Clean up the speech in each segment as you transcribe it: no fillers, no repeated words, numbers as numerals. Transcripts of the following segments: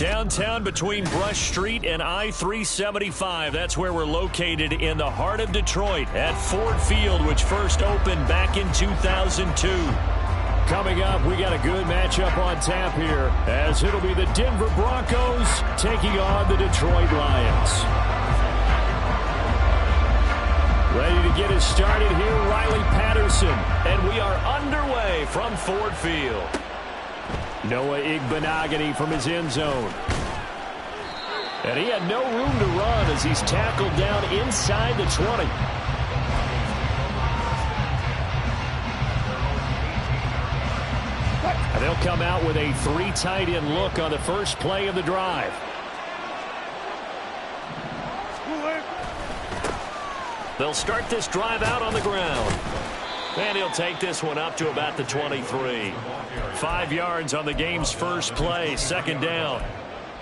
Downtown between Brush Street and I-375. That's where we're located in the heart of Detroit at Ford Field, which first opened back in 2002. Coming up, we got a good matchup on tap here, as it'll be the Denver Broncos taking on the Detroit Lions. Ready to get us started here, Riley Patterson, and we are underway from Ford Field. Noah Igbenogany from his end zone. And he had no room to run as he's tackled down inside the 20. And they'll come out with a 3 tight end look on the first play of the drive. They'll start this drive out on the ground. And he'll take this one up to about the 23. 5 yards on the game's first play, second down.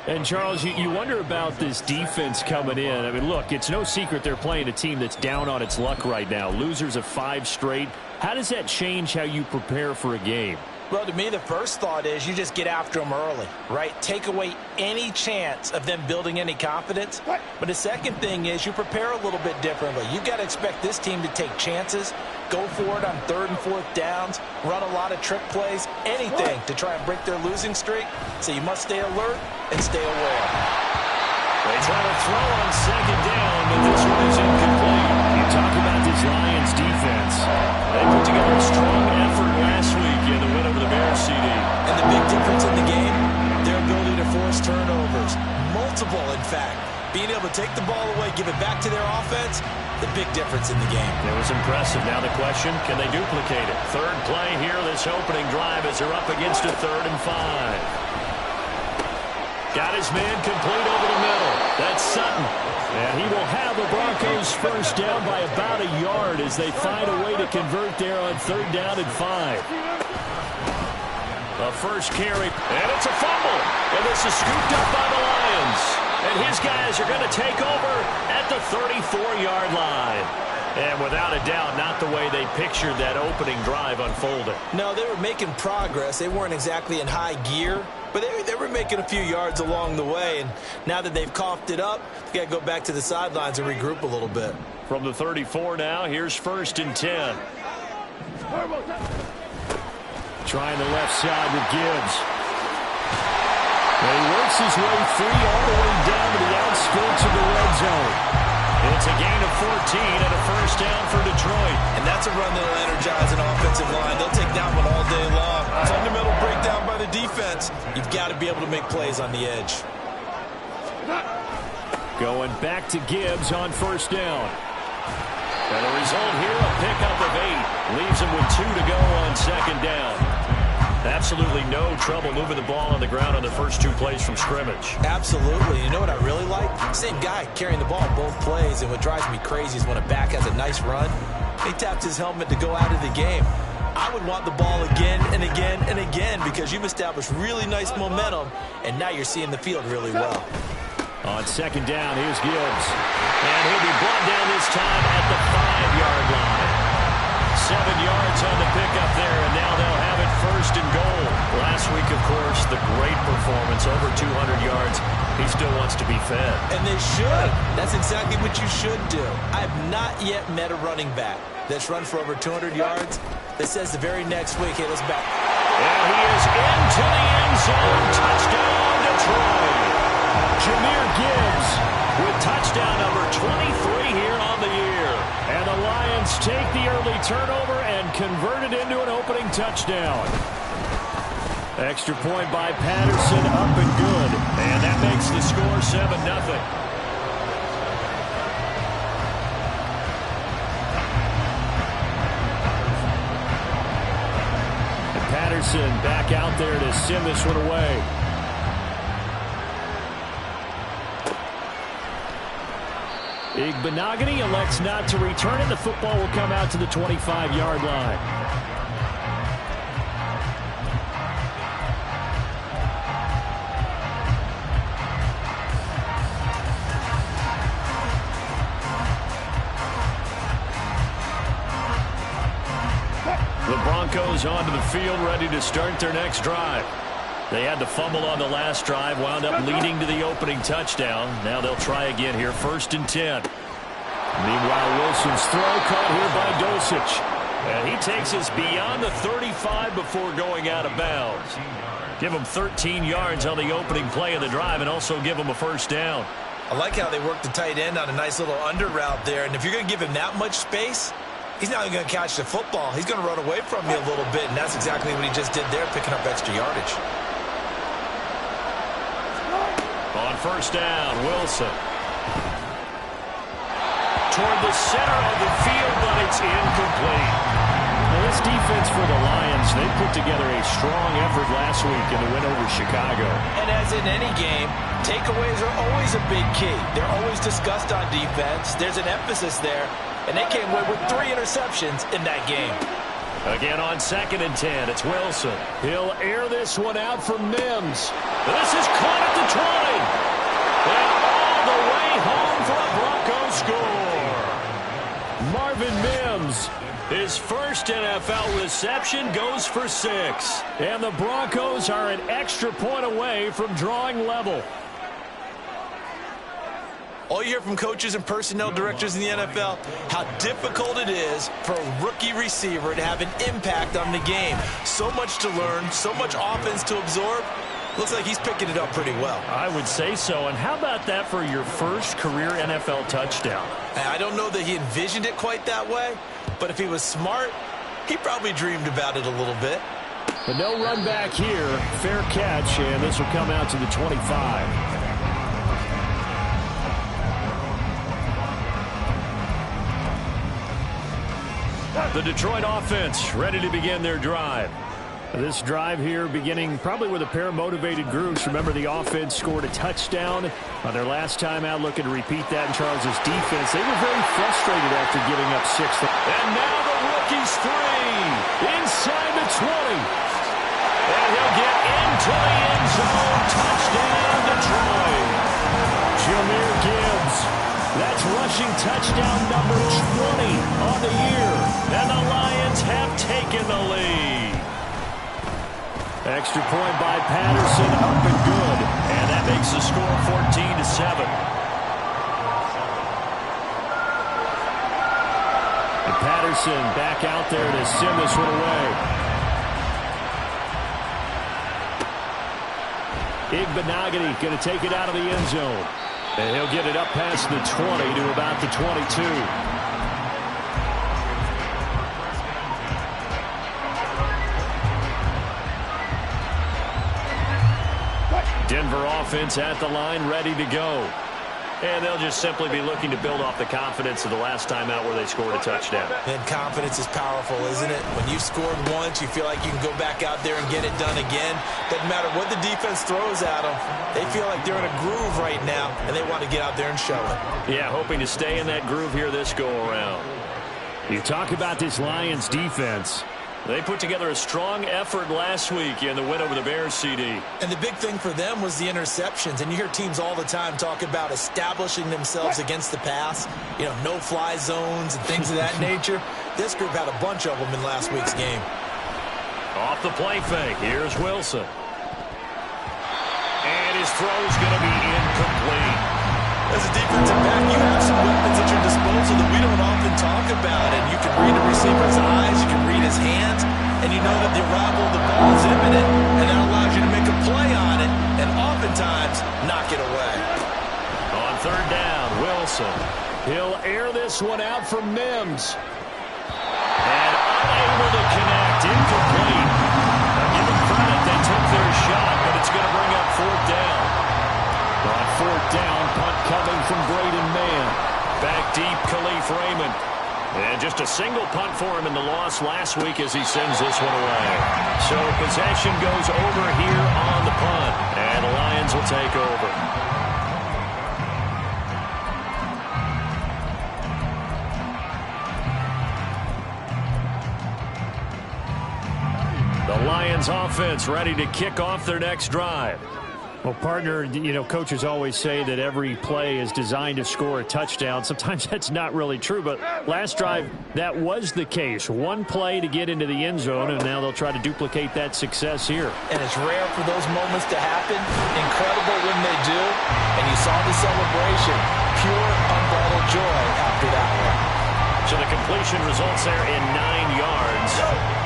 And, Charles, you wonder about this defense coming in. I mean, look, it's no secret they're playing a team that's down on its luck right now. Losers of 5 straight. How does that change how you prepare for a game? Well, to me, the first thought is you just get after them early, right? Take away any chance of them building any confidence. But the second thing is you prepare a little bit differently. You've got to expect this team to take chances, go for it on 3rd and 4th downs, run a lot of trick plays, anything to try and break their losing streak. So you must stay alert and stay aware. They try to throw on second down, but this one is incomplete. You talk about this Lions defense. They put together a strong effort last week in the win over the Bears, CD. And the big difference in the game, their ability to force turnovers. Multiple, in fact. Being able to take the ball away, give it back to their offense, the big difference in the game. It was impressive. Now the question, can they duplicate it? Third play here, this opening drive as they're up against a 3rd and 5. Got his man complete over the middle. That's Sutton. And he will have the Broncos first down by about a yard as they find a way to convert there on 3rd down and 5. The first carry, and it's a fumble. And this is scooped up by the Lions. And his guys are going to take over at the 34-yard line. And without a doubt, not the way they pictured that opening drive unfolding. No, they were making progress. They weren't exactly in high gear, but they were making a few yards along the way. And now that they've coughed it up, you got to go back to the sidelines and regroup a little bit. From the 34 now, here's 1st and 10. Trying the left side with Gibbs. And he works his way free all the way down to the outskirts of the red zone. It's a gain of 14 and a first down for Detroit. And that's a run that'll energize an offensive line. They'll take that one all day long. Fundamental breakdown by the defense. You've got to be able to make plays on the edge. Going back to Gibbs on first down. And the result here, a pickup of 8. Leaves him with 2 to go on second down. Absolutely no trouble moving the ball on the ground on the first 2 plays from scrimmage. Absolutely. You know what I really like? Same guy carrying the ball both plays, and what drives me crazy is when a back has a nice run, he taps his helmet to go out of the game. I would want the ball again and again and again because you've established really nice momentum, and now you're seeing the field really well. On second down, here's Gibbs. And he'll be brought down this time at the 5-yard line. 7 yards on the pickup there, and now they'll have it 1st and goal. Last week, of course, the great performance, over 200 yards. He still wants to be fed. And they should. That's exactly what you should do. I have not yet met a running back that's run for over 200 yards that says the very next week, hey, let's back. And he is into the end zone. Touchdown, Detroit. Jahmyr Gibbs with touchdown number 23 here on the year. And the Lions take the early turnover and convert it into an opening touchdown. Extra point by Patterson, up and good. And that makes the score 7-0. And Patterson back out there to send this one away. Igbenogany elects not to return it. The football will come out to the 25-yard line. The Broncos onto the field, ready to start their next drive. They had to fumble on the last drive, wound up leading to the opening touchdown. Now they'll try again here, 1st and 10. Meanwhile, Wilson's throw caught here by Dosich. And he takes us beyond the 35 before going out of bounds. Give him 13 yards on the opening play of the drive and also give him a 1st down. I like how they work the tight end on a nice little under route there. And if you're going to give him that much space, he's not going to catch the football. He's going to run away from you a little bit, and that's exactly what he just did there, picking up extra yardage. On 1st down, Wilson. Toward the center of the field, but it's incomplete. Now, this defense for the Lions, they put together a strong effort last week in the win over Chicago. And as in any game, takeaways are always a big key. They're always discussed on defense. There's an emphasis there, and they came away with 3 interceptions in that game. Again on 2nd and 10, it's Wilson. He'll air this one out for Mims. This is caught at the 20. And all the way home for a Broncos score. Marvin Mims, his first NFL reception, goes for 6. And the Broncos are an extra point away from drawing level. All you hear from coaches and personnel directors in the NFL, how difficult it is for a rookie receiver to have an impact on the game. So much to learn, so much offense to absorb. Looks like he's picking it up pretty well. I would say so. And how about that for your first career NFL touchdown? I don't know that he envisioned it quite that way, but if he was smart, he probably dreamed about it a little bit. But no run back here. Fair catch, and this will come out to the 25. The Detroit offense ready to begin their drive. This drive here beginning probably with a pair of motivated groups. Remember, the offense scored a touchdown on their last time out, looking to repeat that in Charles' defense. They were very frustrated after giving up 6. And now the rookie's free inside the 20. And he'll get into the end zone. Touchdown, Detroit. Jahmyr Gibbs. That's rushing touchdown number 20 on the year. And the Lions have taken the lead. Extra point by Patterson, up and good. And that makes the score 14-7. And Patterson back out there to send this one away. Igbenogany going to take it out of the end zone. And he'll get it up past the 20 to about the 22. Denver offense at the line, ready to go. And they'll just simply be looking to build off the confidence of the last time out where they scored a touchdown. And confidence is powerful, isn't it? When you've scored once, you feel like you can go back out there and get it done again. Doesn't matter what the defense throws at them. They feel like they're in a groove right now, and they want to get out there and show it. Yeah, hoping to stay in that groove here this go-around. You talk about this Lions defense. They put together a strong effort last week in the win over the Bears, CD. And the big thing for them was the interceptions. And you hear teams all the time talk about establishing themselves against the pass. You know, no-fly zones and things of that nature. This group had a bunch of them in last week's game. Off the play fake, here's Wilson. And his throw's going to be incomplete. As a defensive back, you have some weapons at your disposal that we don't often talk about. And you can read a receiver's eyes, you can read his hands, and you know that the arrival of the ball is imminent, and that allows you to make a play on it, and oftentimes knock it away. On 3rd down, Wilson. He'll air this one out for Mims. And unable to connect, incomplete. Now give them credit, they took their shot, but it's going to bring up 4th down. On 4th down, punt coming from Braden Mann. Back deep, Khalif Raymond. And just a single punt for him in the loss last week as he sends this one away. So possession goes over here on the punt. And the Lions will take over. The Lions offense ready to kick off their next drive. Well, partner, you know, coaches always say that every play is designed to score a touchdown. Sometimes that's not really true, but last drive, that was the case. One play to get into the end zone, and now they'll try to duplicate that success here. And it's rare for those moments to happen. Incredible when they do. And you saw the celebration. Pure, unbridled joy after that one. So the completion results there in 9 yards.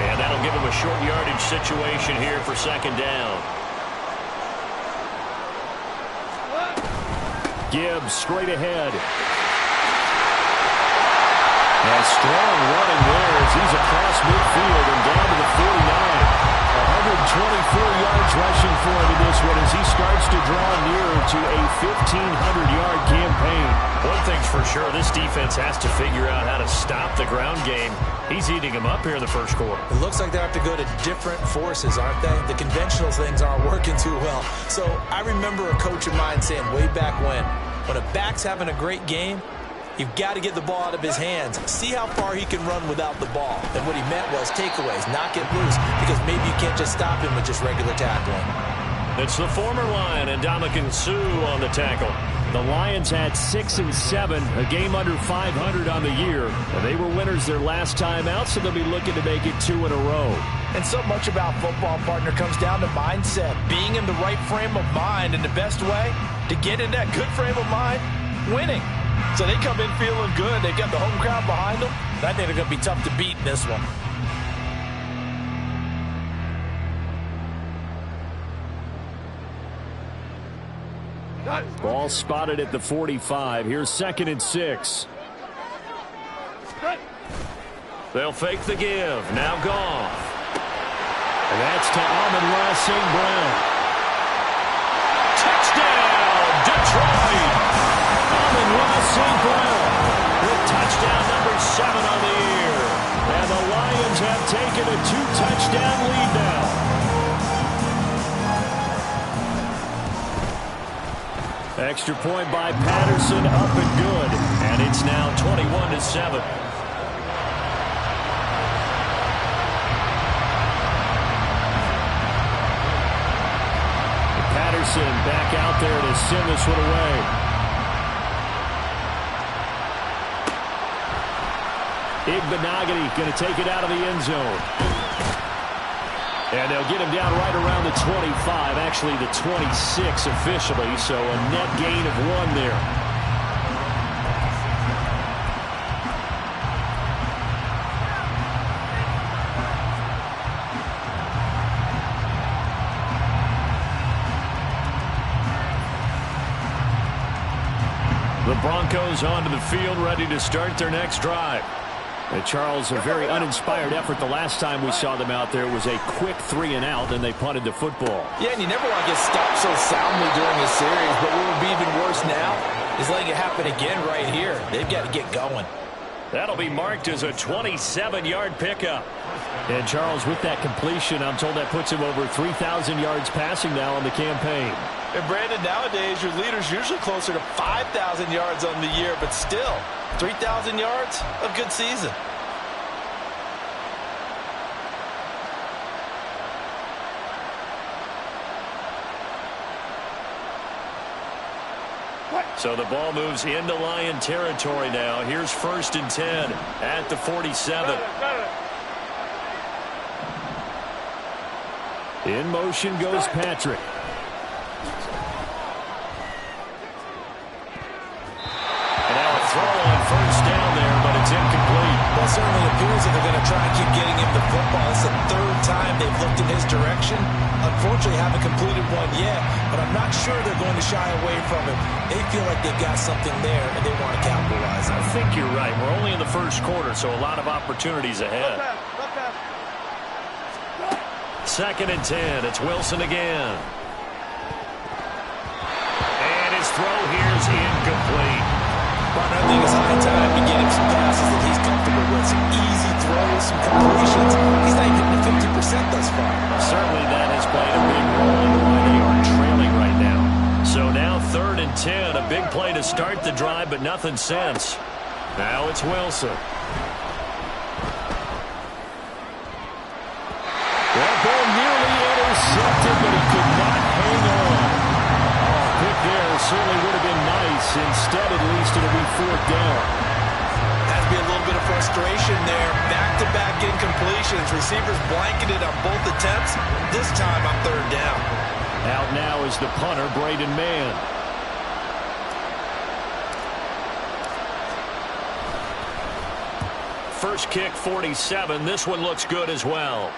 And that'll give them a short yardage situation here for second down. Gibbs straight ahead. And strong running there as he's across midfield and down to the 49. 124 yards rushing for him in this one as he starts to draw nearer to a 1,500-yard campaign. One thing's for sure, this defense has to figure out how to stop the ground game. He's eating them up here in the first quarter. It looks like they have to go to different forces, aren't they? The conventional things aren't working too well. So I remember a coach of mine saying way back when a back's having a great game, you've got to get the ball out of his hands. See how far he can run without the ball. And what he meant was takeaways, not get loose, because maybe you can't just stop him with just regular tackling. It's the former Lion and Ndamukong Suh on the tackle. The Lions had 6 and 7, a game under 500 on the year. And they were winners their last time out, so they'll be looking to make it 2 in a row. And so much about football, partner, comes down to mindset. Being in the right frame of mind, and the best way to get in that good frame of mind, winning. So they come in feeling good. They've got the home crowd behind them. I think they're going to be tough to beat in this one. Ball spotted at the 45. Here's 2nd and 6. They'll fake the give. Now Goff. And that's to Amon-Ra St. Brown. Touchdown, Detroit! Amon-Ra St. Brown with touchdown number 7 on the year. And the Lions have taken a 2-touchdown lead now. Extra point by Patterson, up and good. And it's now 21-7. Patterson back out there to send this one away. Igbenogany going to take it out of the end zone. And they'll get him down right around the 25, actually the 26 officially, so a net gain of 1 there. The Broncos onto the field, ready to start their next drive. And Charles, a very uninspired effort the last time we saw them out there. It was a quick 3 and out, and they punted the football. Yeah, and you never want to get stopped so soundly during a series, but what would be even worse now is letting it happen again right here. They've got to get going. That'll be marked as a 27-yard pickup. And Charles, with that completion, I'm told that puts him over 3,000 yards passing now on the campaign. And Brandon, nowadays your leader's usually closer to 5,000 yards on the year, but still, 3,000 yards, a good season. So the ball moves into Lion territory now. Here's 1st and 10 at the 47. In motion goes Patrick. And now a throw on 1st down there, but it's incomplete. Well, it certainly appears that they're going to try and keep getting him the football. It's the 3rd time they've looked in his direction. Unfortunately, haven't completed one yet, but I'm not sure they're going to shy away from him. They feel like they've got something there, and they want to capitalize on it. I think you're right. We're only in the first quarter, so a lot of opportunities ahead. 2nd and 10. It's Wilson again. And his throw here's incomplete. But I think it's high time to get him some passes that he's comfortable with. Some easy throws, some completions. He's not even at 50% thus far. Certainly that has played a big role in why they are trailing right now. So now 3rd and 10. A big play to start the drive, but nothing since. Now it's Wilson. That ball nearly intercepted, but he could not hang on. certainly would have been nice. Instead, at least, it'll be fourth down. Has to be a little bit of frustration there. Back-to-back incompletions. Receivers blanketed on both attempts. This time on third down. Out now is the punter, Braden Mann. First kick, 47. This one looks good as well.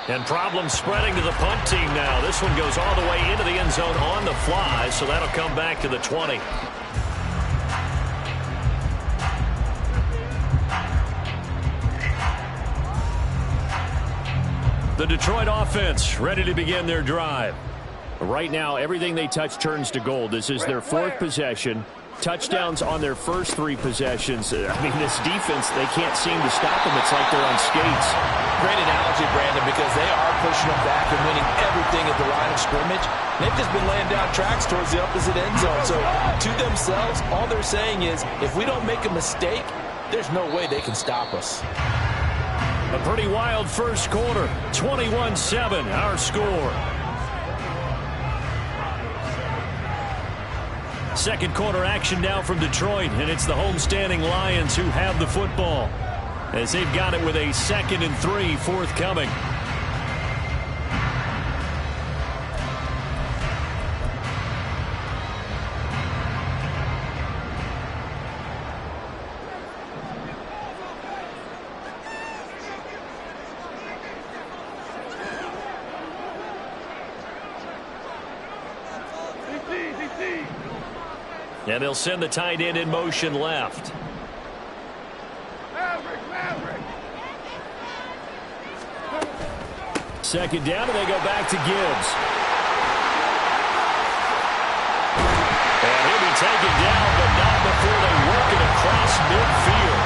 And problems spreading to the punt team now. This one goes all the way into the end zone on the fly, so that'll come back to the 20. The Detroit offense ready to begin their drive. Right now, everything they touch turns to gold. This is their fourth possession. Touchdowns on their first three possessions. I mean, this defense, they can't seem to stop them. It's like they're on skates. Great analogy, Brandon, because they are pushing them back and winning everything at the line of scrimmage. They've just been laying down tracks towards the opposite end zone. So to themselves, all they're saying is, if we don't make a mistake, there's no way they can stop us. A pretty wild first quarter. 21-7, our score. Second quarter action now from Detroit, and it's the homestanding Lions who have the football as they've got it with a 2nd and 3 forthcoming. And they'll send the tight end in motion left. Second down, and they go back to Gibbs. And he'll be taken down, but not before they work it across midfield.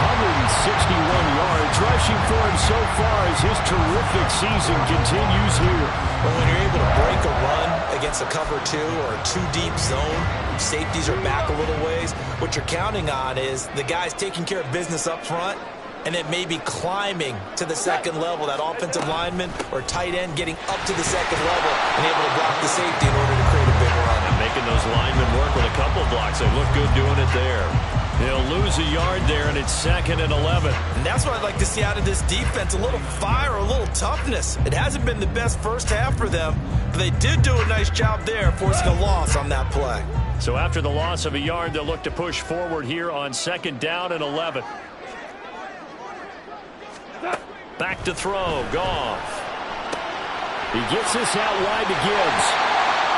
161 yards rushing for him so far as his terrific season continues here. Well, when you're able to break a run against a cover 2 or a 2-deep zone, safeties are back a little ways. What you're counting on is the guys taking care of business up front and then maybe climbing to the second level, that offensive lineman or tight end getting up to the second level and able to block the safety in order to create a big run. And making those linemen work with a couple blocks. They look good doing it there. He'll lose a yard there, and it's 2nd and 11. And that's what I'd like to see out of this defense, a little fire, a little toughness. It hasn't been the best first half for them, but they did do a nice job there forcing a loss on that play. So after the loss of a yard, they'll look to push forward here on 2nd down and 11. Back to throw, Goff. He gets this out wide to Gibbs.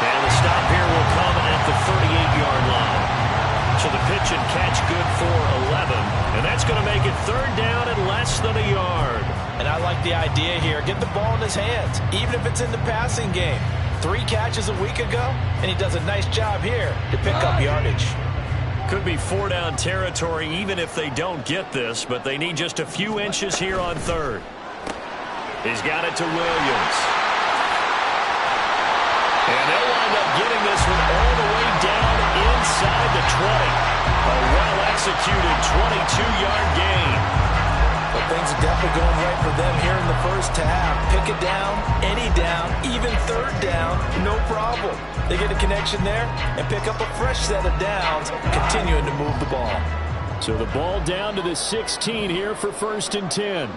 And the stop here will come at the 38-yard line. So the pitch and catch good for 11. And that's going to make it 3rd down and less than a yard. And I like the idea here. Get the ball in his hands, even if it's in the passing game. 3 catches a week ago, and he does a nice job here to pick up yardage. Could be 4-down territory even if they don't get this, but they need just a few inches here on 3rd. He's got it to Williams. And they'll wind up getting this one all the way down inside the 20. A well-executed 22-yard gain. But things are definitely going right for them here in the first half. Pick it down, any down, even 3rd down, no problem. They get a connection there and pick up a fresh set of downs, continuing to move the ball. So the ball down to the 16 here for 1st and 10.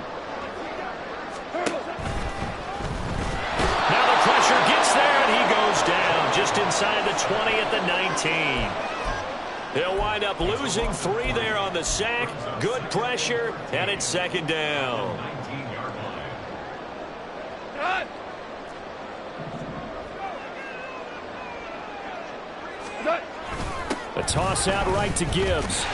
Now the pressure gets there, and he goes down just inside the 20 at the 19. They'll wind up losing 3 there on the sack. Good pressure, and it's 2nd down. A toss out right to Gibbs.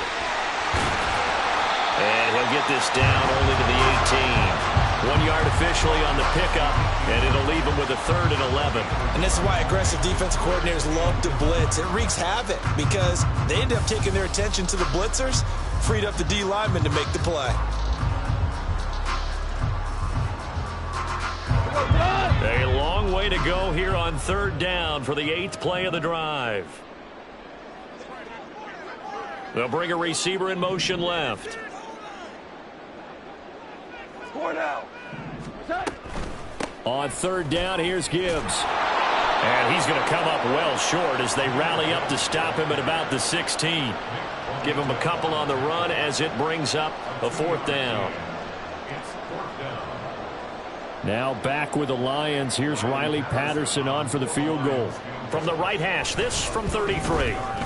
And he'll get this down only to the 18. 1 yard officially on the pickup, and it'll leave him with a 3rd and 11. And this is why aggressive defensive coordinators love to blitz. It wreaks havoc because they end up taking their attention to the blitzers, freed up the D lineman to make the play. A long way to go here on 3rd down for the 8th play of the drive. They'll bring a receiver in motion left. On 3rd down, here's Gibbs. And he's going to come up well short as they rally up to stop him at about the 16. Give him a couple on the run as it brings up a 4th down. Now back with the Lions. Here's Riley Patterson on for the field goal. From the right hash, this from 33.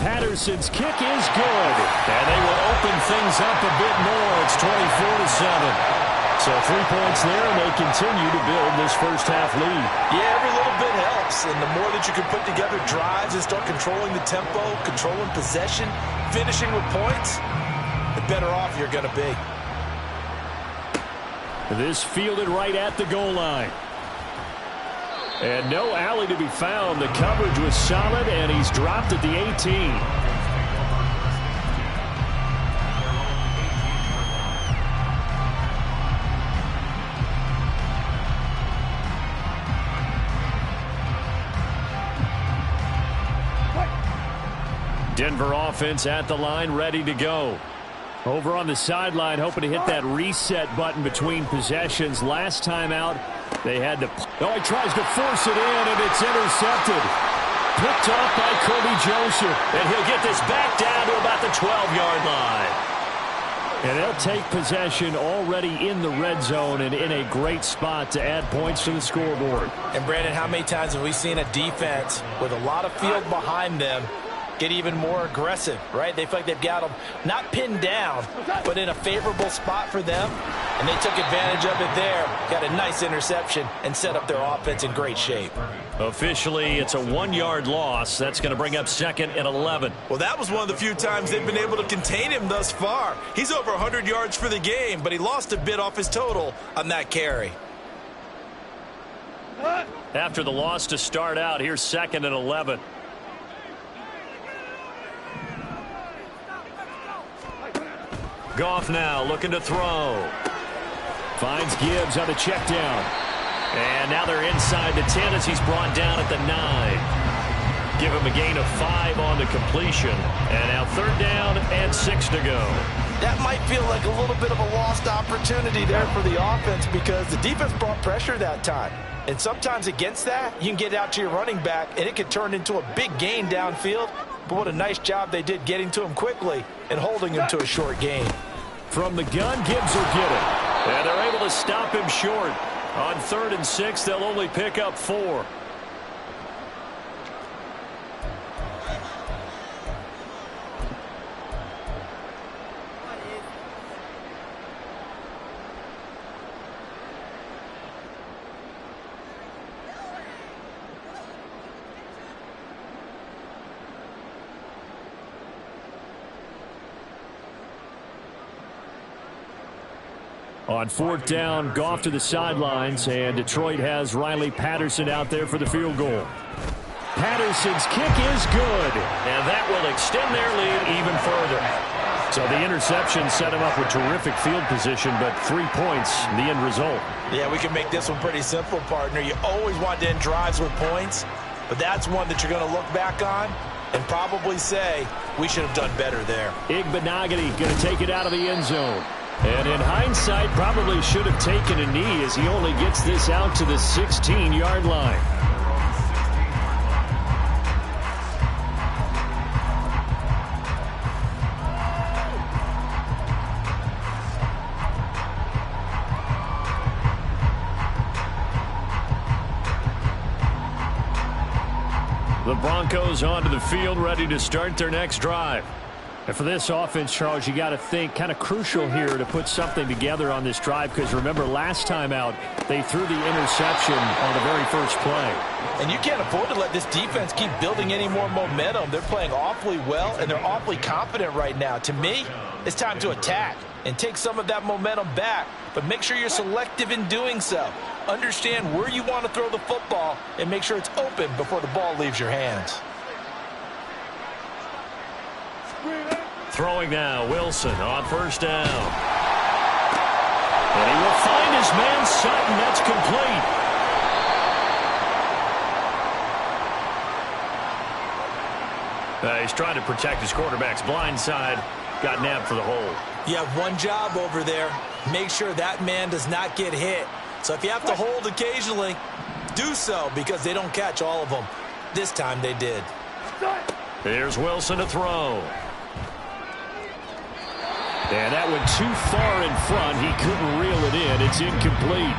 Patterson's kick is good. And they will open things up a bit more. It's 24-7. So 3 points there, and they continue to build this first half lead. Yeah, every little bit helps. And the more that you can put together drives and start controlling the tempo, controlling possession, finishing with points, the better off you're going to be. This fielded right at the goal line. And no alley to be found. The coverage was solid, and he's dropped at the 18. Denver offense at the line, ready to go. Over on the sideline, hoping to hit that reset button between possessions. Last time out, they had to... Oh, he tries to force it in, and it's intercepted. Picked off by Kobe Joseph. And he'll get this back down to about the 12-yard line. And they'll take possession already in the red zone and in a great spot to add points to the scoreboard. And, Brandon, how many times have we seen a defense with a lot of field behind them get even more aggressive, right? They feel like they've got them not pinned down, but in a favorable spot for them, and they took advantage of it there. Got a nice interception and set up their offense in great shape. Officially, it's a 1-yard loss. That's going to bring up 2nd and 11. Well, that was one of the few times they've been able to contain him thus far. He's over 100 yards for the game, but he lost a bit off his total on that carry. After the loss to start out, here's 2nd and 11. Goff now looking to throw. Finds Gibbs on the check down. And now they're inside the 10 as he's brought down at the 9. Give him a gain of 5 on the completion. And now 3rd down and 6 to go. That might feel like a little bit of a lost opportunity there for the offense because the defense brought pressure that time. And sometimes against that, you can get out to your running back, and it could turn into a big gain downfield. But what a nice job they did getting to him quickly and holding him to a short gain. From the gun, Gibbs will get it. And they're able to stop him short. On 3rd and 6, they'll only pick up 4. On 4th down, Goff to the sidelines, and Detroit has Riley Patterson out there for the field goal. Patterson's kick is good, and that will extend their lead even further. So the interception set him up with terrific field position, but 3 points, the end result. Yeah, we can make this one pretty simple, partner. You always want to end drives with points, but that's one that you're going to look back on and probably say, we should have done better there. Igbenogany going to take it out of the end zone. And in hindsight, probably should have taken a knee as he only gets this out to the 16-yard line. The Broncos onto the field, ready to start their next drive. And for this offense, Charles, you got to think kind of crucial here to put something together on this drive because remember last time out they threw the interception on the very first play. And you can't afford to let this defense keep building any more momentum. They're playing awfully well and they're awfully confident right now. To me, it's time to attack and take some of that momentum back, but make sure you're selective in doing so. Understand where you want to throw the football and make sure it's open before the ball leaves your hands. Throwing now, Wilson on 1st down. And he will find his man Sutton. That's complete. He's trying to protect his quarterback's blind side. Got nabbed for the hole. You have one job over there. Make sure that man does not get hit. So if you have to hold occasionally, do so because they don't catch all of them. This time they did. Here's Wilson to throw. And that went too far in front. He couldn't reel it in. It's incomplete.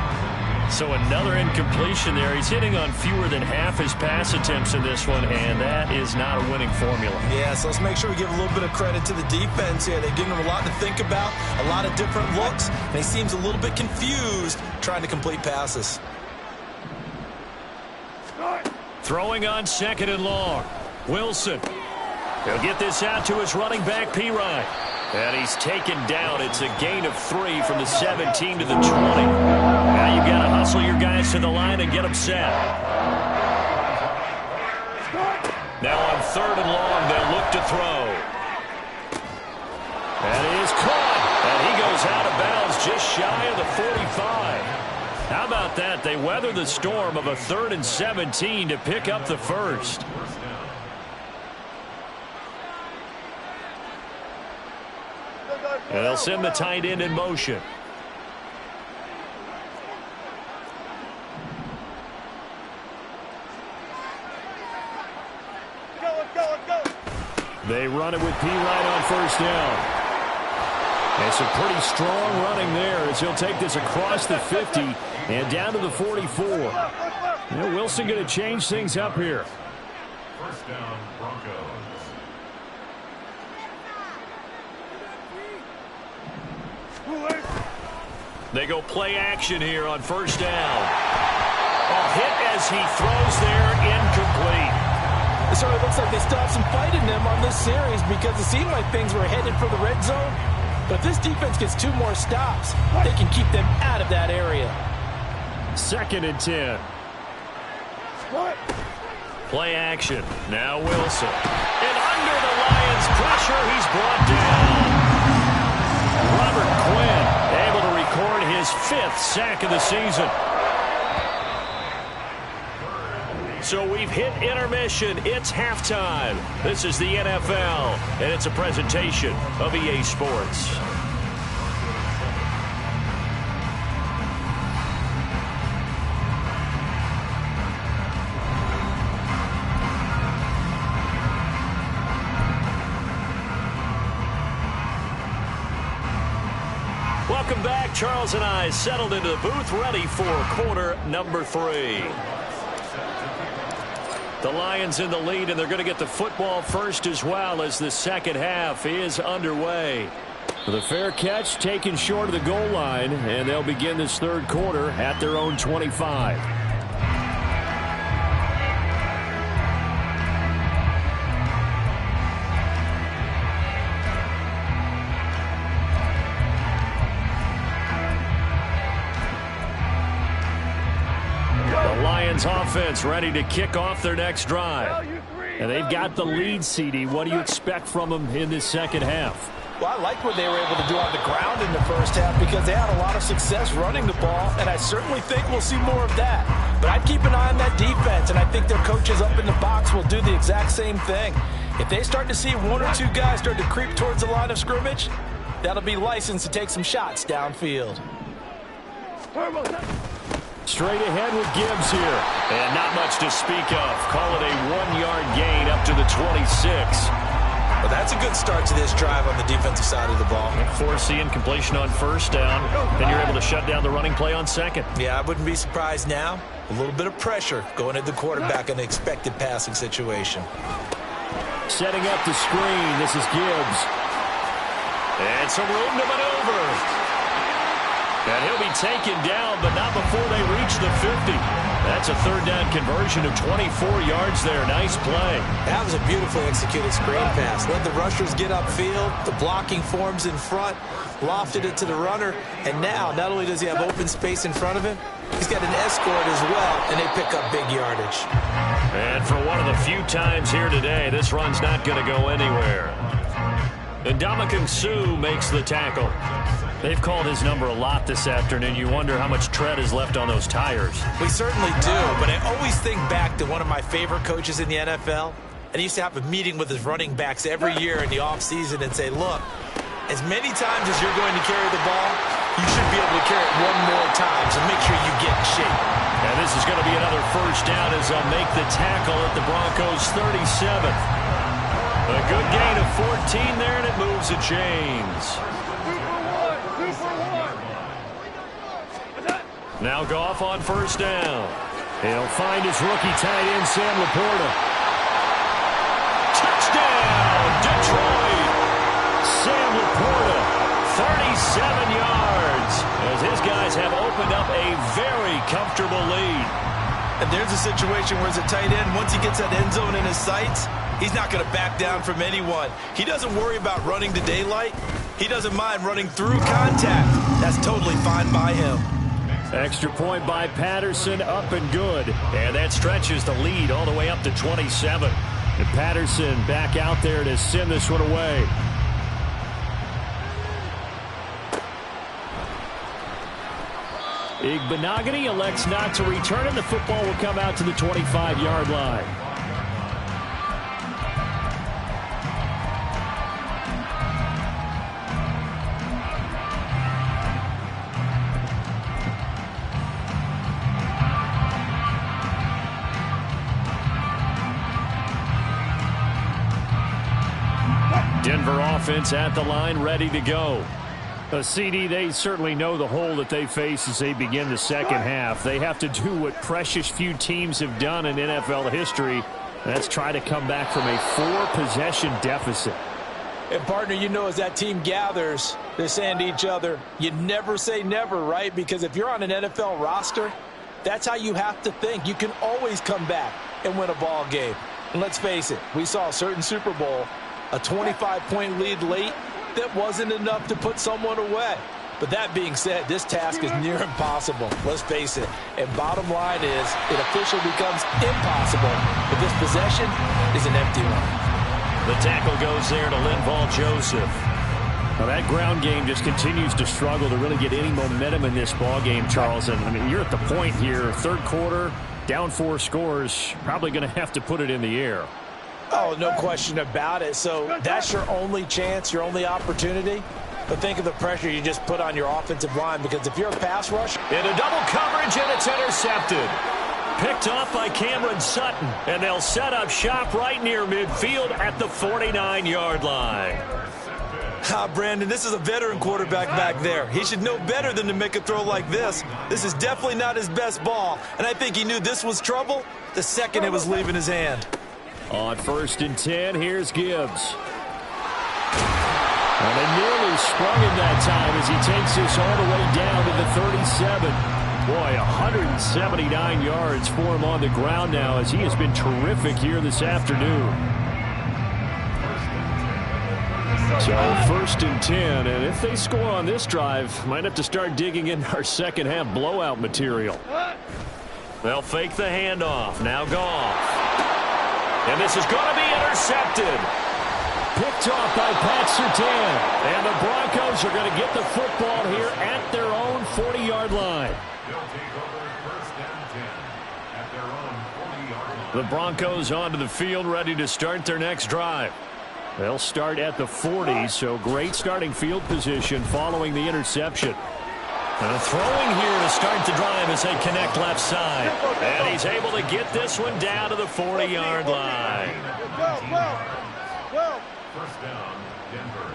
So another incompletion there. He's hitting on fewer than half his pass attempts in this one, and that is not a winning formula. Yeah, so let's make sure we give a little bit of credit to the defense here. They're giving him a lot to think about, a lot of different looks, and he seems a little bit confused trying to complete passes. Throwing on 2nd and long. Wilson. He'll get this out to his running back, P-Ryan. And he's taken down. It's a gain of 3 from the 17 to the 20. Now you've got to hustle your guys to the line and get them set. Now on 3rd and long, they'll look to throw. And he is caught. And he goes out of bounds just shy of the 45. How about that? They weather the storm of a 3rd and 17 to pick up the first. And they'll send the tight end in motion. They run it with P-Ryan on 1st down. And some pretty strong running there as he'll take this across the 50 and down to the 44. Wilson going to change things up here. 1st down, Broncos. They go play action here on 1st down. A hit as he throws there, incomplete. It certainly looks like they still have some fight in them on this series because it seemed like things were headed for the red zone. But if this defense gets 2 more stops, they can keep them out of that area. 2nd and 10. Play action. Now Wilson. And under the Lions' pressure, he's brought down. Robert Quinn able to record his 5th sack of the season. So we've hit intermission. It's halftime. This is the NFL, and it's a presentation of EA Sports. Welcome back. Charles and I settled into the booth, ready for quarter number 3. The Lions in the lead, and they're going to get the football first as well as the second half is underway. The fair catch taken short of the goal line, and they'll begin this 3rd quarter at their own 25. Offense ready to kick off their next drive. And they've got the lead, CD. What do you expect from them in this second half? Well, I like what they were able to do on the ground in the first half because they had a lot of success running the ball, and I certainly think we'll see more of that. But I'd keep an eye on that defense, and I think their coaches up in the box will do the exact same thing. If they start to see 1 or 2 guys start to creep towards the line of scrimmage, that'll be licensed to take some shots downfield. Straight ahead with Gibbs here. And not much to speak of. Call it a 1-yard gain up to the 26. Well, that's a good start to this drive on the defensive side of the ball. Force the incompletion on 1st down. Then you're able to shut down the running play on 2nd. Yeah, I wouldn't be surprised now. A little bit of pressure going at the quarterback in an expected passing situation. Setting up the screen. This is Gibbs. And some room to maneuver. And he'll be taken down, but not before they reach the 50. That's a 3rd down conversion of 24 yards there. Nice play. That was a beautifully executed screen pass. Let the rushers get upfield. The blocking forms in front. Lofted it to the runner. And now, not only does he have open space in front of him, he's got an escort as well, and they pick up big yardage. And for one of the few times here today, this run's not going to go anywhere. And Ndamukong Suh makes the tackle. They've called his number a lot this afternoon. You wonder how much tread is left on those tires. We certainly do, but I always think back to one of my favorite coaches in the NFL. And he used to have a meeting with his running backs every year in the offseason and say, look, as many times as you're going to carry the ball, you should be able to carry it 1 more time, so make sure you get in shape. And this is going to be another first down as they'll make the tackle at the Broncos' 37th. A good gain of 14 there, and it moves the chains. Now Goff on first down. He'll find his rookie tight end, Sam Laporta. Touchdown, Detroit! Sam Laporta, 37 yards, as his guys have opened up a very comfortable lead. And there's a situation where as a tight end, once he gets that end zone in his sights, he's not going to back down from anyone. He doesn't worry about running to daylight. He doesn't mind running through contact. That's totally fine by him. Extra point by Patterson, up and good. And that stretches the lead all the way up to 27. And Patterson back out there to send this one away. Igbenogany elects not to return, and the football will come out to the 25-yard line. Denver offense at the line, ready to go. CD, they certainly know the hole that they face as they begin the second half. They have to do what precious few teams have done in NFL history. That's try to come back from a 4-possession deficit. And, partner, you know as that team gathers, they're saying to each other, you never say never, right? Because if you're on an NFL roster, that's how you have to think. You can always come back and win a ball game. And let's face it, we saw a certain Super Bowl, a 25-point lead late, that wasn't enough to put someone away. But that being said, this task is near impossible. Let's face it. And bottom line is, it officially becomes impossible if this possession is an empty one. The tackle goes there to Linval Joseph. Now that ground game just continues to struggle to really get any momentum in this ball game, Charles. And I mean, you're at the point here, third quarter, down 4 scores, probably going to have to put it in the air. Oh, no question about it. So that's your only chance, your only opportunity. But think of the pressure you just put on your offensive line, because if you're a pass rush, into double coverage, and it's intercepted. Picked off by Cameron Sutton, and they'll set up shop right near midfield at the 49-yard line. Brandon, this is a veteran quarterback back there. He should know better than to make a throw like this. This is definitely not his best ball, and I think he knew this was trouble the second it was leaving his hand. On 1st and 10, here's Gibbs. And they nearly sprung him that time as he takes this all the way down to the 37. Boy, 179 yards for him on the ground now, as he has been terrific here this afternoon. So 1st and 10, and if they score on this drive, might have to start digging in our second half blowout material. They'll fake the handoff. Now Goff. And this is going to be intercepted. Picked off by Pat Surtain. And the Broncos are going to get the football here at their own 40-yard line. The Broncos onto the field, ready to start their next drive. They'll start at the 40, so great starting field position following the interception. Throwing here to start the drive as they connect left side. And he's able to get this one down to the 40-yard line. First down, Denver.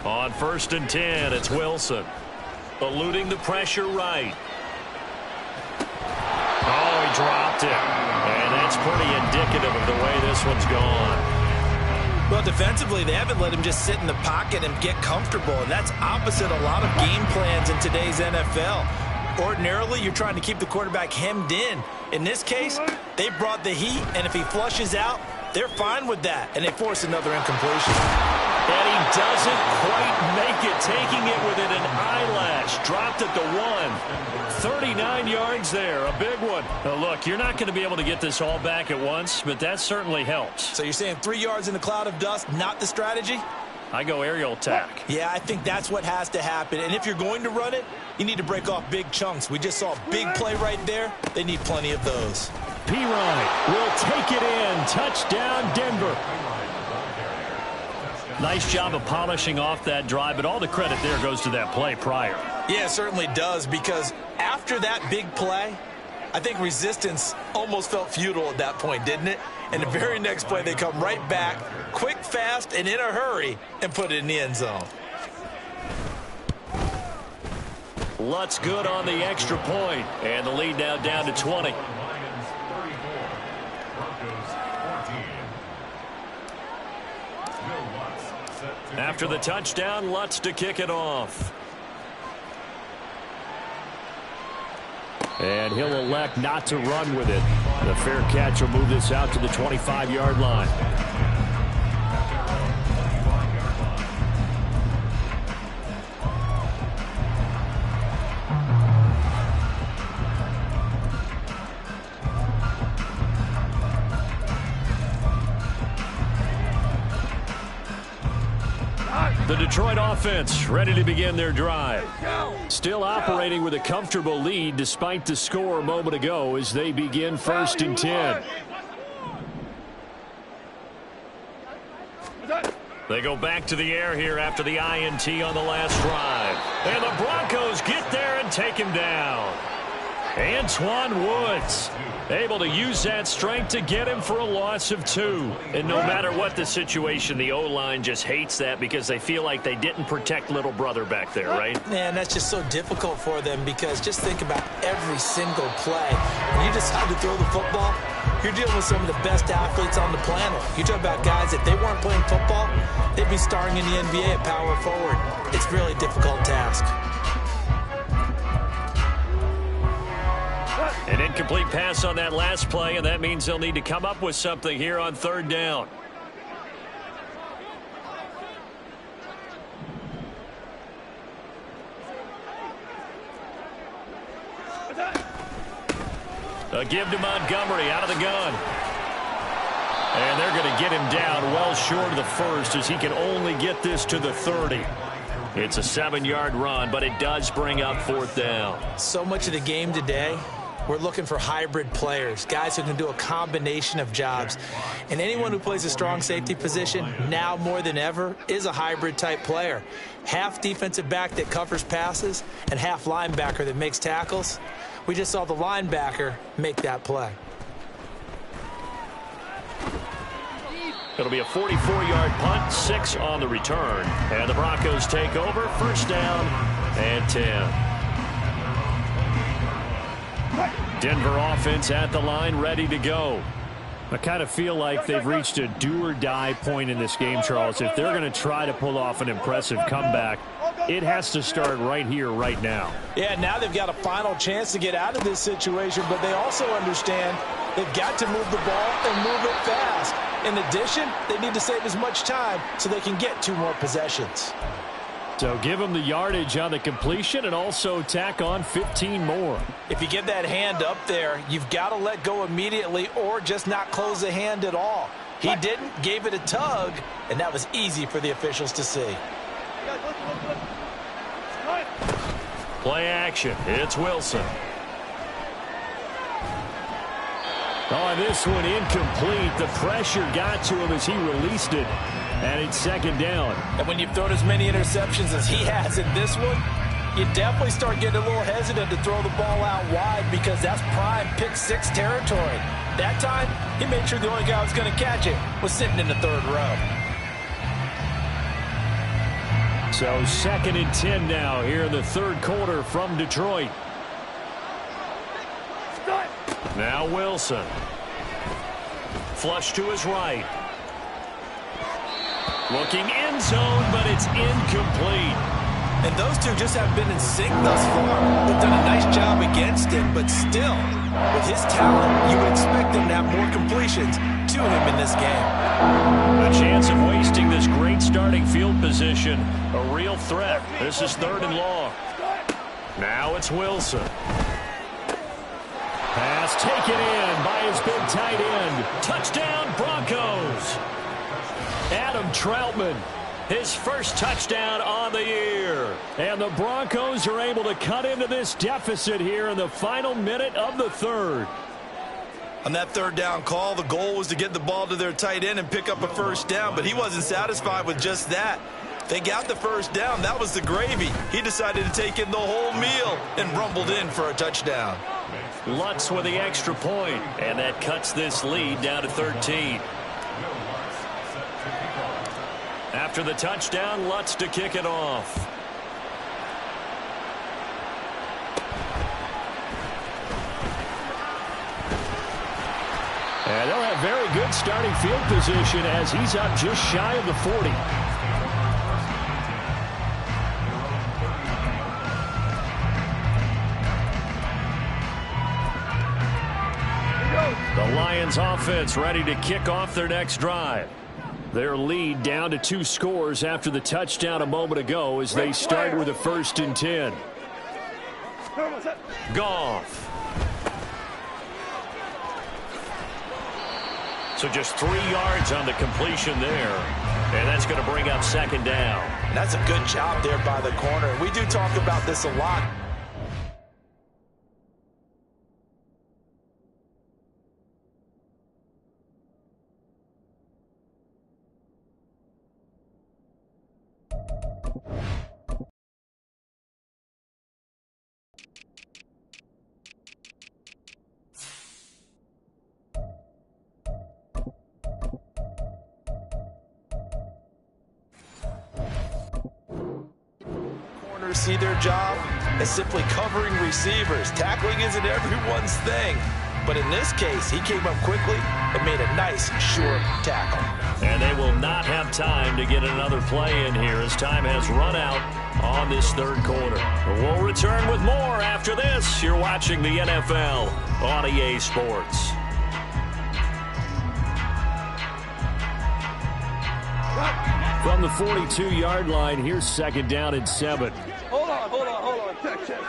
On 1st and 10, it's Wilson. Eluding the pressure right. Oh, he dropped it. And that's pretty indicative of the way this one's gone. Well, defensively, they haven't let him just sit in the pocket and get comfortable, and that's opposite a lot of game plans in today's NFL. Ordinarily, you're trying to keep the quarterback hemmed in. In this case, they brought the heat, and if he flushes out, they're fine with that, and they force another incompletion. And he doesn't quite make it, taking it within an eyelash. Dropped at the 1. 39 yards there, a big one. Now look, you're not going to be able to get this all back at once, but that certainly helps. So you're saying 3 yards in the cloud of dust, not the strategy? I go aerial attack. Yeah, I think that's what has to happen. And if you're going to run it, you need to break off big chunks. We just saw a big play right there. They need plenty of those. P-Ryan will take it in. Touchdown, Denver. Nice job of polishing off that drive, but all the credit there goes to that play prior. Yeah, it certainly does, because after that big play, I think resistance almost felt futile at that point, didn't it? And the very next play, they come right back, quick, fast, and in a hurry, and put it in the end zone. Lutz good on the extra point, and the lead now down to 20. Lions 34, Broncos 14. Will Lutz set to After the touchdown, Lutz to kick it off. And he'll elect not to run with it. The fair catch will move this out to the 25-yard line. The Detroit offense ready to begin their drive. Still operating with a comfortable lead despite the score a moment ago as they begin 1st and 10. They go back to the air here after the INT on the last drive. And the Broncos get there and take him down. Antoine Woods able to use that strength to get him for a loss of 2. And no matter what the situation, the O-line just hates that because they feel like they didn't protect little brother back there, right? Man, that's just so difficult for them, because just think about every single play. When you decide to throw the football, you're dealing with some of the best athletes on the planet. You talk about guys, if they weren't playing football, they'd be starring in the NBA at power forward. It's a really difficult task. An incomplete pass on that last play, and that means they'll need to come up with something here on 3rd down. A give to Montgomery out of the gun. And they're going to get him down well short of the 1st as he can only get this to the 30. It's a 7-yard run, but it does bring up 4th down. So much of the game today, we're looking for hybrid players, guys who can do a combination of jobs. And anyone who plays a strong safety position, now more than ever, is a hybrid-type player. Half defensive back that covers passes and half linebacker that makes tackles. We just saw the linebacker make that play. It'll be a 44-yard punt, 6 on the return. And the Broncos take over, 1st down and 10. Denver offense at the line, ready to go. I kind of feel like they've reached a do-or-die point in this game, Charles. If they're going to try to pull off an impressive comeback, it has to start right here, right now. Yeah, now they've got a final chance to get out of this situation, but they also understand they've got to move the ball and move it fast. In addition, they need to save as much time so they can get 2 more possessions. So give them the yardage on the completion and also tack on 15 more. If you get that hand up there, you've got to let go immediately or just not close the hand at all. He didn't, gave it a tug, and that was easy for the officials to see. Play action. It's Wilson. Oh, this one incomplete. The pressure got to him as he released it. And it's 2nd down. And when you've thrown as many interceptions as he has in this one, you definitely start getting a little hesitant to throw the ball out wide, because that's prime pick 6 territory. That time, he made sure the only guy who was going to catch it was sitting in the 3rd row. So 2nd and 10 now here in the 3rd quarter from Detroit. Now Wilson. Flush to his right. Looking end zone, but it's incomplete. And those two just have been in sync thus far. They've done a nice job against him, but still, with his talent, you would expect them to have more completions to him in this game. A chance of wasting this great starting field position. A real threat. This is 3rd and long. Now it's Wilson. Pass taken in by his big tight end. Touchdown, Broncos. Adam Troutman, his first touchdown on the year. And the Broncos are able to cut into this deficit here in the final minute of the 3rd. On that third down call, the goal was to get the ball to their tight end and pick up a first down, but he wasn't satisfied with just that. They got the first down. That was the gravy. He decided to take in the whole meal and rumbled in for a touchdown. Lutz with the extra point, and that cuts this lead down to 13. After the touchdown, Lutz to kick it off. And they'll have very good starting field position as he's up just shy of the 40. The Lions offense ready to kick off their next drive. Their lead down to 2 scores after the touchdown a moment ago as they start with a 1st and 10. Goff. So just 3 yards on the completion there. And that's going to bring up 2nd down. That's a good job there by the corner. We do talk about this a lot. See their job as simply covering receivers. Tackling isn't everyone's thing, but in this case, he came up quickly and made a nice, sure tackle. And they will not have time to get another play in here as time has run out on this 3rd quarter. We'll return with more after this. You're watching the NFL on EA Sports. From the 42-yard line, here's 2nd down and 7. Hold on. Check.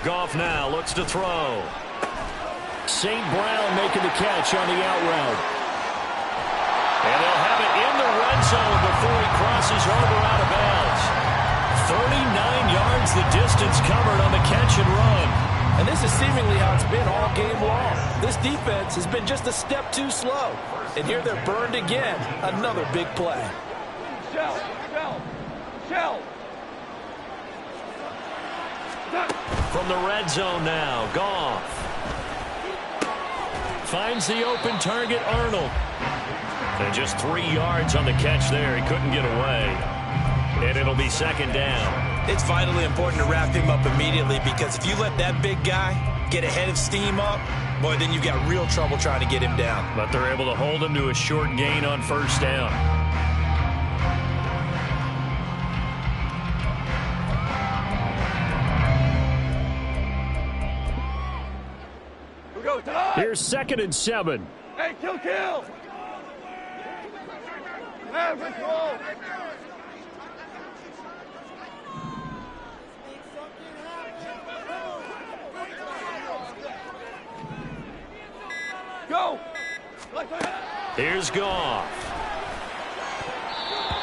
Goff now looks to throw. St. Brown making the catch on the out route. And they'll have it in the red zone before he crosses over out of bounds. 39 yards the distance covered on the catch and run. And this is seemingly how it's been all game long. This defense has been just a step too slow. And here they're burned again. Another big play. Shell. From the red zone now, Goff. Finds the open target, Arnold. And just 3 yards on the catch there. He couldn't get away. And it'll be 2nd down. It's vitally important to wrap him up immediately because if you let that big guy get ahead of steam up, boy, then you've got real trouble trying to get him down. But they're able to hold him to a short gain on 1st down. Here's 2nd and 7. Hey, kill. Have control. Go. Here's Goff.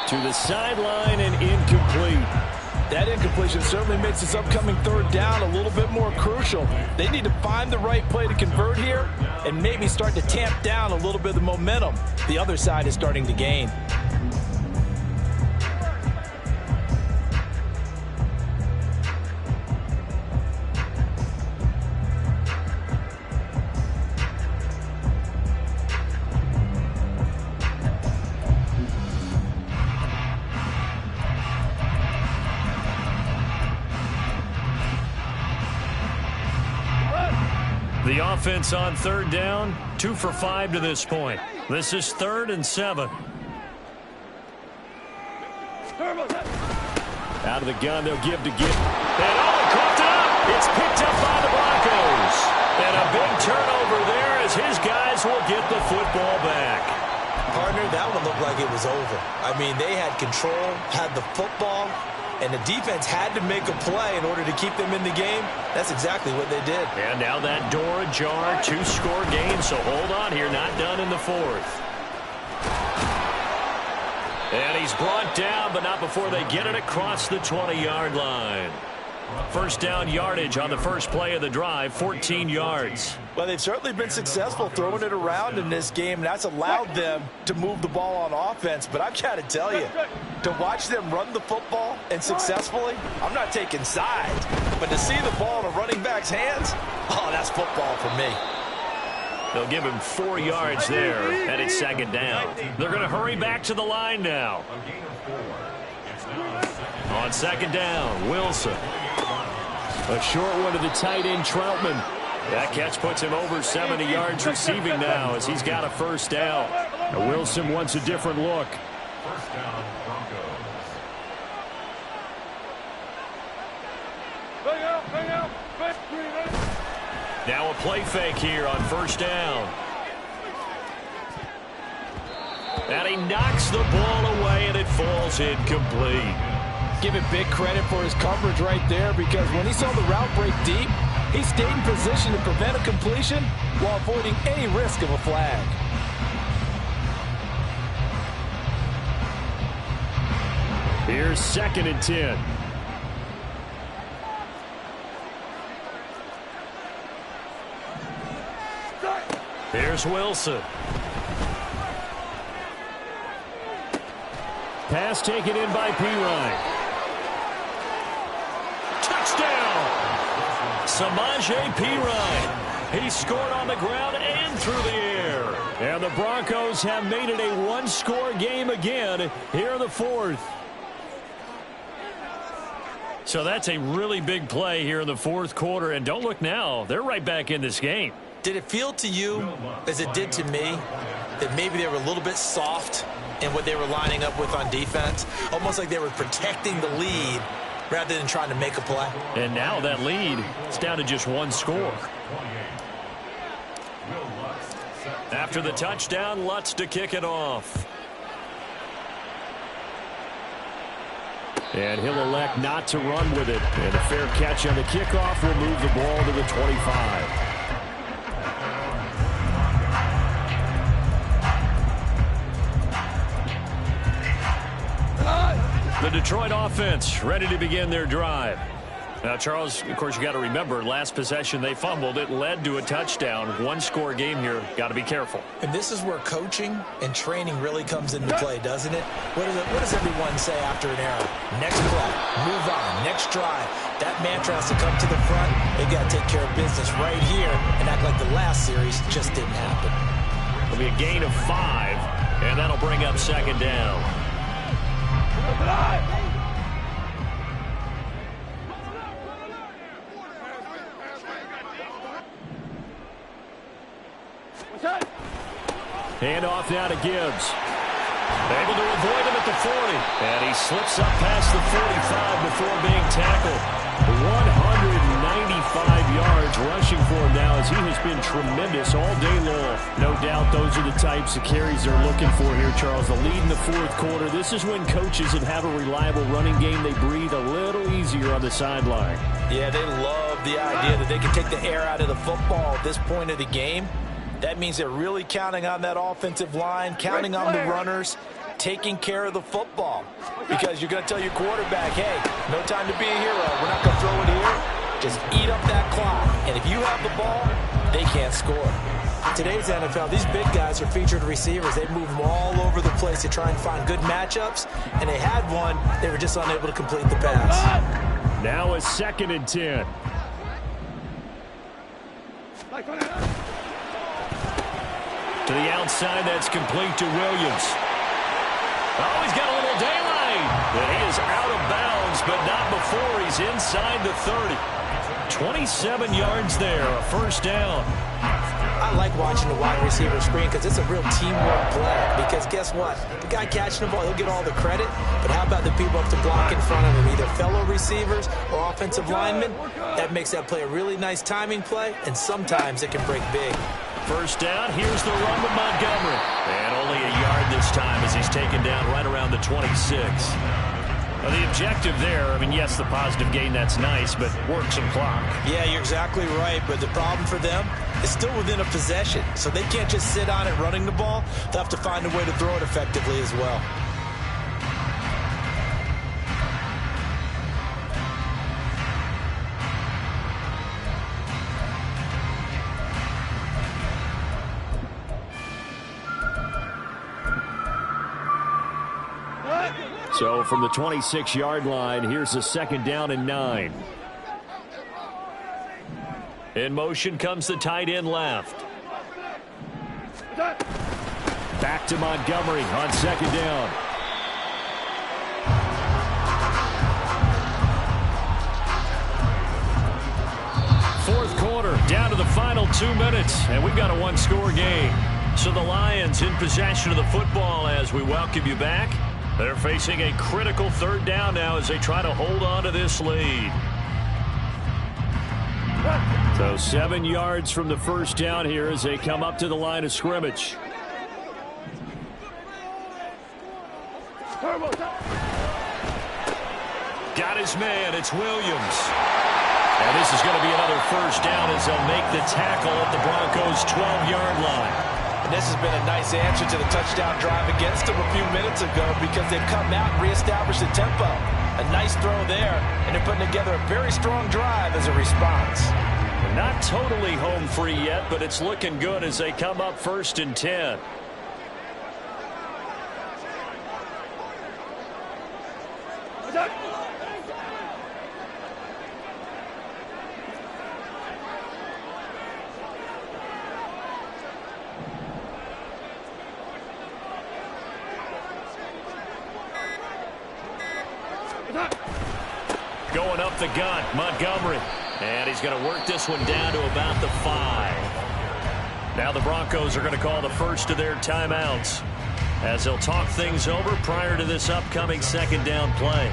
To the sideline and incomplete. That incompletion certainly makes this upcoming 3rd down a little bit more crucial. They need to find the right play to convert here and maybe start to tamp down a little bit of the momentum the other side is starting to gain. The offense on 3rd down, 2 for 5 to this point. This is 3rd and 7. Out of the gun, they'll give to Gibb. And they coughed it up. It's picked up by the Broncos. And a big turnover there as his guys will get the football back. Partner, that one looked like it was over. I mean, they had control, had the football, and the defense had to make a play in order to keep them in the game. That's exactly what they did. And now that door ajar, 2-score game, so hold on here, not done in the 4th. And he's brought down, but not before they get it across the 20-yard line. First down yardage on the first play of the drive, 14 yards. Well, they've certainly been successful throwing it around in this game. That's allowed them to move the ball on offense. But I've got to tell you, to watch them run the football and successfully, I'm not taking sides. But to see the ball in a running back's hands, oh, that's football for me. They'll give him 4 yards there, and it's second down. They're going to hurry back to the line now. On second down, Wilson. A short one to the tight end, Troutman. That catch puts him over 70 yards receiving now as he's got a first down. Now Wilson wants a different look. First down, Broncos. Bring out. Now a play fake here on first down. And he knocks the ball away, and it falls incomplete. Give him big credit for his coverage right there, because when he saw the route break deep, he stayed in position to prevent a completion while avoiding any risk of a flag. Here's second and 10. Here's Wilson. Pass taken in by Pirine. Touchdown! Samaje Pirine. He scored on the ground and through the air. And the Broncos have made it a one-score game again here in the fourth. So that's a really big play here in the fourth quarter. And don't look now, they're right back in this game. Did it feel to you, as it did to me, that maybe they were a little bit soft in what they were lining up with on defense? Almost like they were protecting the lead rather than trying to make a play. And now that lead is down to just one score. After the touchdown, Lutz to kick it off. And he'll elect not to run with it. And a fair catch on the kickoff will move the ball to the 25. The Detroit offense ready to begin their drive. Now, Charles, of course, you got to remember, last possession they fumbled. It led to a touchdown. One-score game here. Got to be careful. And this is where coaching and training really comes into play, doesn't it? What does everyone say after an error? Next play, move on, next drive. That mantra has to come to the front. They've got to take care of business right here and act like the last series just didn't happen. It'll be a gain of 5, and that'll bring up second down. Hand off now to Gibbs. Able to avoid him at the 40. And he slips up past the 45 before being tackled. 195 yards rushing for him now as he has been tremendous all day long. No doubt those are the types of carries they're looking for here, Charles. The lead in the fourth quarter. This is when coaches that have a reliable running game, they breathe a little easier on the sideline. Yeah, they love the idea that they can take the air out of the football at this point of the game. That means they're really counting on that offensive line, counting on the runners, taking care of the football. Because you're going to tell your quarterback, hey, no time to be a hero. We're not going to throw it here. Just eat up that clock. And if you have the ball, they can't score. Today's NFL, these big guys are featured receivers. They move them all over the place to try and find good matchups. And they had one. They were just unable to complete the pass. Now a second and 10. To the outside, that's complete to Williams. Oh, he's got a little daylight. And he is out of bounds, but not before he's inside the 30. 27 yards there, a first down. I like watching the wide receiver screen because it's a real teamwork play. Because guess what? The guy catching the ball, he'll get all the credit. But how about the people up to block in front of him, either fellow receivers or offensive linemen? That makes that play a really nice timing play, and sometimes it can break big. First down, here's the run with Montgomery. And only a yard this time as he's taken down right around the 26. Well, the objective there, I mean, yes, the positive gain, that's nice, but work some clock. Yeah, you're exactly right, but the problem for them is still within a possession. So they can't just sit on it running the ball. They'll have to find a way to throw it effectively as well. So from the 26-yard line, here's a 2nd down and 9. In motion comes the tight end left. Back to Montgomery on 2nd down. Fourth quarter, down to the final 2 minutes, and we've got a one-score game. So the Lions in possession of the football as we welcome you back. They're facing a critical 3rd down now as they try to hold on to this lead. So 7 yards from the 1st down here as they come up to the line of scrimmage. Got his man. It's Williams. And this is going to be another 1st down as they'll make the tackle at the Broncos' 12-yard line. And this has been a nice answer to the touchdown drive against them a few minutes ago because they've come out and reestablished the tempo. A nice throw there, and they're putting together a very strong drive as a response. Not totally home free yet, but it's looking good as they come up 1st and 10. Going up the gut, Montgomery. And he's going to work this one down to about the 5. Now the Broncos are going to call the first of their timeouts as they'll talk things over prior to this upcoming 2nd down play.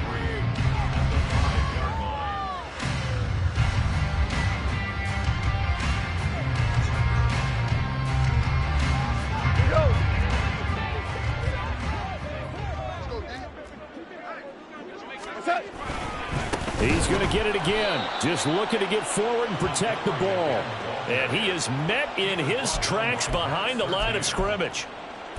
He's going to get it again. Just looking to get forward and protect the ball. And he is met in his tracks behind the line of scrimmage.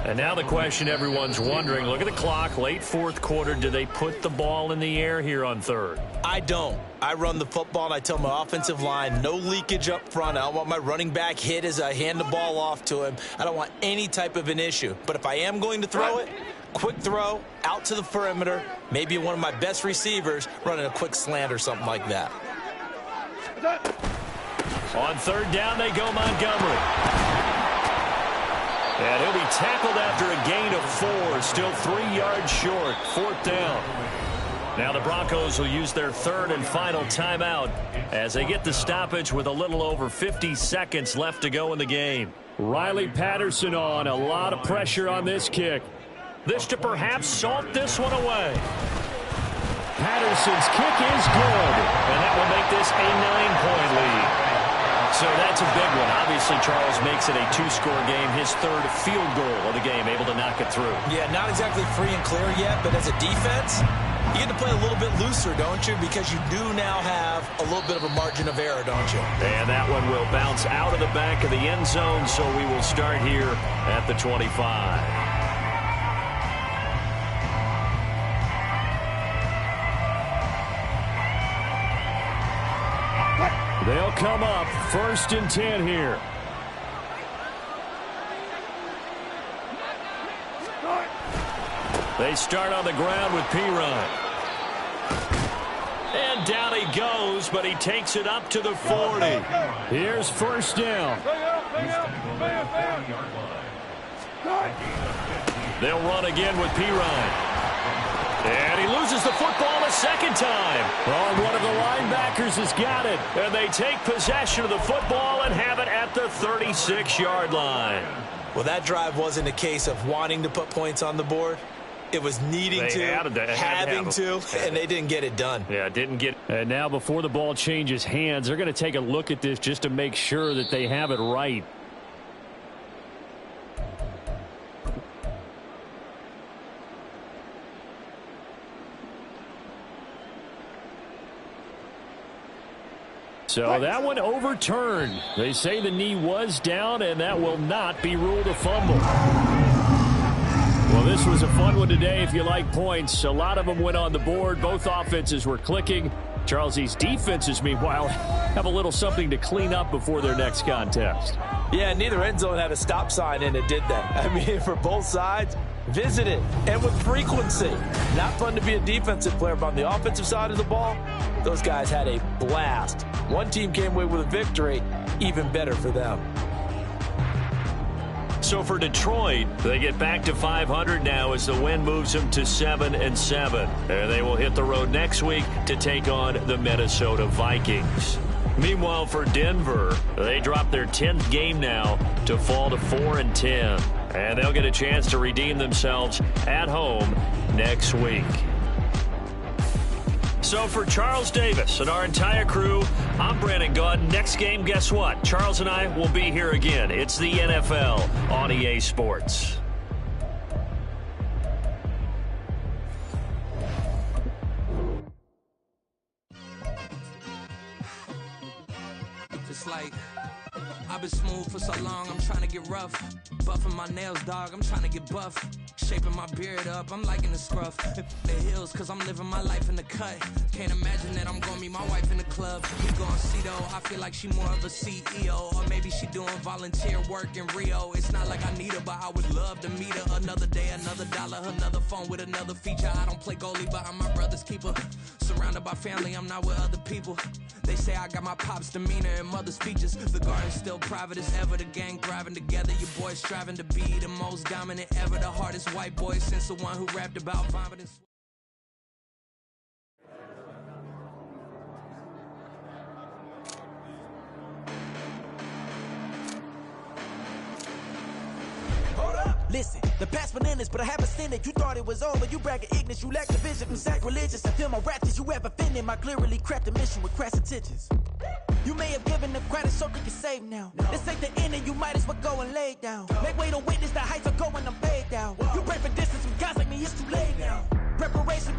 And now the question everyone's wondering, look at the clock, late 4th quarter, do they put the ball in the air here on 3rd? I don't. I run the football and I tell my offensive line, no leakage up front. I don't want my running back hit as I hand the ball off to him. I don't want any type of an issue. But if I am going to throw it, quick throw, out to the perimeter, maybe one of my best receivers running a quick slant or something like that. On 3rd down, they go Montgomery. And he'll be tackled after a gain of 4, still 3 yards short, 4th down. Now the Broncos will use their 3rd and final timeout as they get the stoppage with a little over 50 seconds left to go in the game. Riley Patterson on, a lot of pressure on this kick. This to perhaps salt this one away. Patterson's kick is good, and that will make this a 9-point lead. So that's a big one. Obviously, Charles makes it a 2-score game, his 3rd field goal of the game, able to knock it through. Yeah, not exactly free and clear yet, but as a defense, you get to play a little bit looser, don't you? Because you do now have a little bit of a margin of error, don't you? And that one will bounce out of the back of the end zone, so we will start here at the 25. They'll come up 1st and 10 here. They start on the ground with Pirine. And down he goes, but he takes it up to the 40. Here's 1st down. They'll run again with Pirine. And he loses the football a 2nd time. Oh, one of the linebackers has got it. And they take possession of the football and have it at the 36-yard line. Well, that drive wasn't a case of wanting to put points on the board. It was needing having to, and they didn't get it done. Yeah, didn't get. And now before the ball changes hands, they're going to take a look at this just to make sure that they have it right. So that one overturned. They say the knee was down, and that will not be ruled a fumble. Well, this was a fun one today if you like points. A lot of them went on the board. Both offenses were clicking. Charles, these defenses, meanwhile, have a little something to clean up before their next contest. Yeah, neither end zone had a stop sign in it, did they? I mean, for both sides, Visit it, and with frequency. Not fun to be a defensive player, but on the offensive side of the ball, those guys had a blast. One team came away with a victory, even better for them. So for Detroit, they get back to 500 now as the win moves them to 7-7. And they will hit the road next week to take on the Minnesota Vikings. Meanwhile, for Denver, they drop their 10th game now to fall to 4-10. And they'll get a chance to redeem themselves at home next week. So for Charles Davis and our entire crew, I'm Brandon Gaudin. Next game, guess what? Charles and I will be here again. It's the NFL on EA Sports. Just like I've been smooth for so long, I'm trying to get rough. Buffing my nails, dog, I'm trying to get buff. Shaping my beard up, I'm liking the scruff. The hills, cause I'm living my life in the cut. Can't imagine that I'm gonna meet my wife in the club. We gon' see though, I feel like she more of a CEO. Or maybe she doing volunteer work in Rio. It's not like I need her, but I would love to meet her. Another day, another dollar, another phone with another feature. I don't play goalie, but I'm my brother's keeper. Surrounded by family, I'm not with other people. They say I got my pop's demeanor and mother's features. The garden's still private as ever, the gang thriving together. Your boys striving to be the most dominant ever. The hardest white boy since the one who rapped about vomiting. Listen, the past bananas, but I haven't seen it. You thought it was over, you bragging ignorance, you lack the vision from sacrilegious. I feel my ratchets, you have offended my clearly cracked the mission with crass intentions. You may have given the credit so you can save now. This ain't the end and you might as well go and lay down. Make way to witness the heights are going, I'm paid down. You pray for distance with guys like me, it's too late now. Preparation